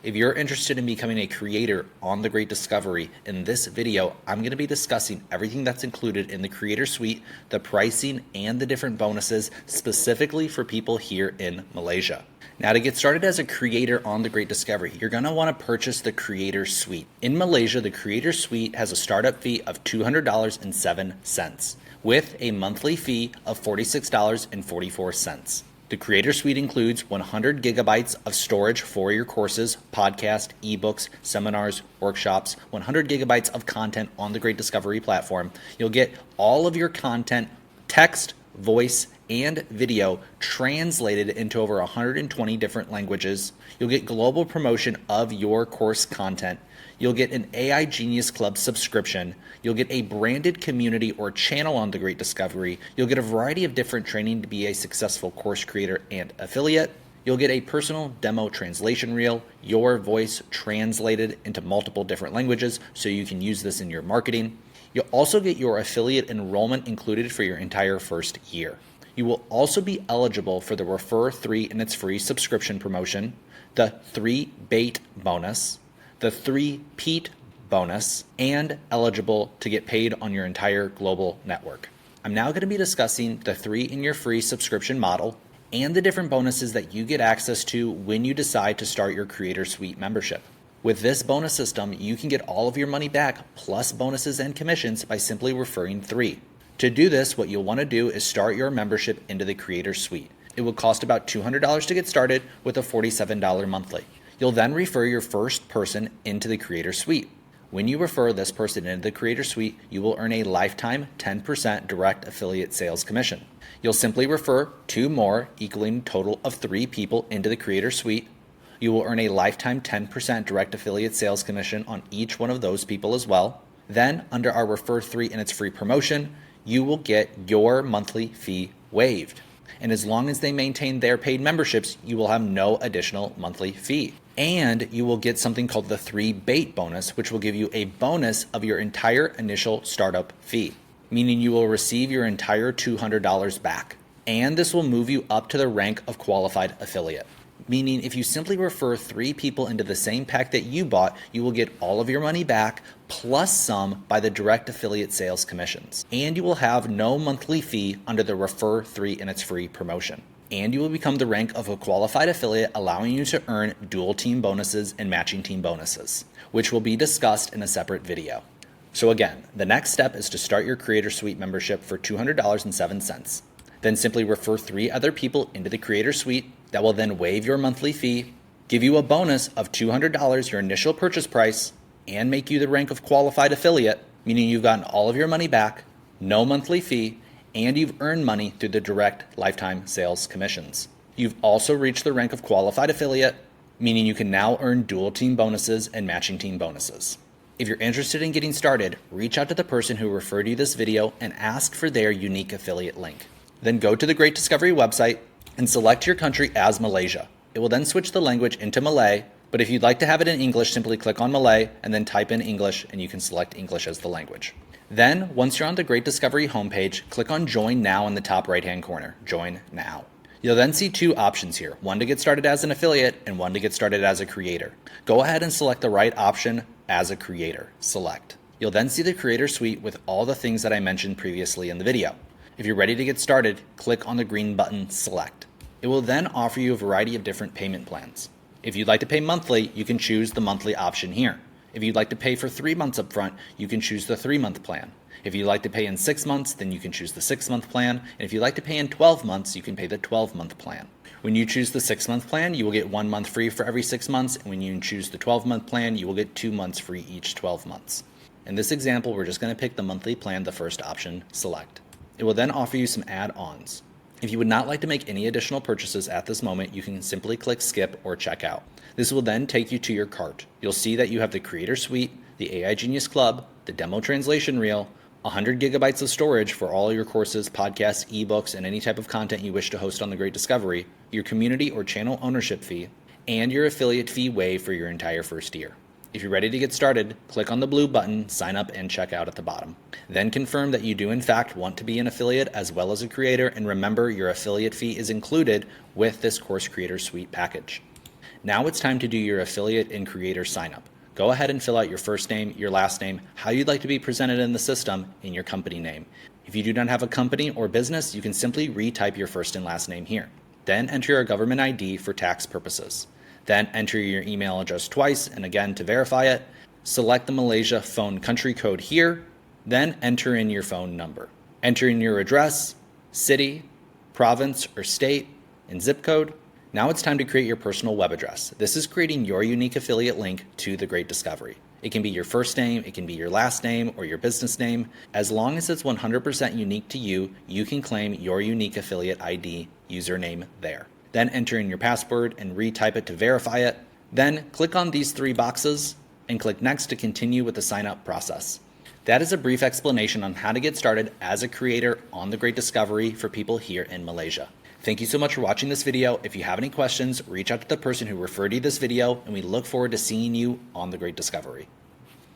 If you're interested in becoming a creator on The Great Discovery, in this video, I'm going to be discussing everything that's included in the Creator Suite, the pricing, and the different bonuses specifically for people here in Malaysia. Now, to get started as a creator on The Great Discovery, you're going to want to purchase the Creator Suite. In Malaysia, the Creator Suite has a startup fee of $200.07 with a monthly fee of $46.44. The Creator Suite includes 100 gigabytes of storage for your courses, podcasts, ebooks, seminars, workshops, 100 gigabytes of content on the Great Discovery platform. You'll get all of your content, text, voice, and video translated into over 120 different languages. You'll get global promotion of your course content. You'll get an AI Genius Club subscription. You'll get a branded community or channel on The Great Discovery. You'll get a variety of different training to be a successful course creator and affiliate. You'll get a personal demo translation reel, your voice translated into multiple different languages so you can use this in your marketing. You'll also get your affiliate enrollment included for your entire first year. You will also be eligible for the Refer 3 and It's Free subscription promotion, the Threebait bonus, the Threebait bonus, and eligible to get paid on your entire global network. I'm now going to be discussing the 3 in your free subscription model and the different bonuses that you get access to when you decide to start your Creator Suite membership. With this bonus system, you can get all of your money back plus bonuses and commissions by simply referring 3. To do this, what you'll want to do is start your membership into the Creator Suite. It will cost about $200 to get started with a $47 monthly. You'll then refer your first person into the Creator Suite. When you refer this person into the Creator Suite, you will earn a lifetime 10% direct affiliate sales commission. You'll simply refer 2 more, equaling a total of 3 people into the Creator Suite. You will earn a lifetime 10% direct affiliate sales commission on each one of those people as well. Then, under our Refer 3 and It's Free promotion, you will get your monthly fee waived. And as long as they maintain their paid memberships, you will have no additional monthly fee. And you will get something called the Threebait bonus, which will give you a bonus of your entire initial startup fee, meaning you will receive your entire $200 back. And this will move you up to the rank of qualified affiliate, meaning if you simply refer 3 people into the same pack that you bought, you will get all of your money back plus some by the direct affiliate sales commissions. And you will have no monthly fee under the Refer 3 and It's Free promotion. And you will become the rank of a qualified affiliate, allowing you to earn dual team bonuses and matching team bonuses, which will be discussed in a separate video. So again, the next step is to start your Creator Suite membership for $200.07. Then simply refer 3 other people into the Creator Suite. That will then waive your monthly fee, give you a bonus of $200, your initial purchase price, and make you the rank of qualified affiliate, meaning you've gotten all of your money back, no monthly fee, and you've earned money through the direct lifetime sales commissions. You've also reached the rank of qualified affiliate, meaning you can now earn dual team bonuses and matching team bonuses. If you're interested in getting started, reach out to the person who referred you this video and ask for their unique affiliate link. Then go to the Great Discovery website and select your country as Malaysia. It will then switch the language into Malay, but if you'd like to have it in English, simply click on Malay and then type in English and you can select English as the language. Then, once you're on the Great Discovery homepage, click on Join Now in the top right-hand corner. Join Now. You'll then see 2 options here, one to get started as an affiliate and one to get started as a creator. Go ahead and select the right option as a creator. Select. You'll then see the Creator Suite with all the things that I mentioned previously in the video. If you're ready to get started, click on the green button, Select. It will then offer you a variety of different payment plans. If you'd like to pay monthly, you can choose the monthly option here. If you'd like to pay for 3 months up front, you can choose the 3-month plan. If you'd like to pay in 6 months, then you can choose the 6-month plan. And if you'd like to pay in 12 months, you can pay the 12-month plan. When you choose the 6-month plan, you will get 1 month free for every 6 months. And when you choose the 12-month plan, you will get 2 months free each 12 months. In this example, we're just going to pick the monthly plan, the first option, Select. It will then offer you some add-ons. If you would not like to make any additional purchases at this moment, you can simply click Skip or Check Out. This will then take you to your cart. You'll see that you have the Creator Suite, the AI Genius Club, the demo translation reel, 100 gigabytes of storage for all your courses, podcasts, ebooks, and any type of content you wish to host on The Great Discovery, your community or channel ownership fee, and your affiliate fee waived for your entire first year. If you're ready to get started, click on the blue button, Sign Up and Check Out at the bottom. Then confirm that you do in fact want to be an affiliate as well as a creator, and remember your affiliate fee is included with this Course Creator Suite package. Now it's time to do your affiliate and creator sign up. Go ahead and fill out your first name, your last name, how you'd like to be presented in the system, and your company name. If you do not have a company or business, you can simply retype your first and last name here. Then enter your government ID for tax purposes. Then enter your email address twice, and again to verify it. Select the Malaysia phone country code here, then enter in your phone number. Enter in your address, city, province or state, and zip code. Now it's time to create your personal web address. This is creating your unique affiliate link to The Great Discovery. It can be your first name, it can be your last name, or your business name. As long as it's 100% unique to you, you can claim your unique affiliate ID username there. Then enter in your password and retype it to verify it. Then click on these 3 boxes and click Next to continue with the sign up process. That is a brief explanation on how to get started as a creator on The Great Discovery for people here in Malaysia. Thank you so much for watching this video. If you have any questions, reach out to the person who referred you this video, and we look forward to seeing you on The Great Discovery.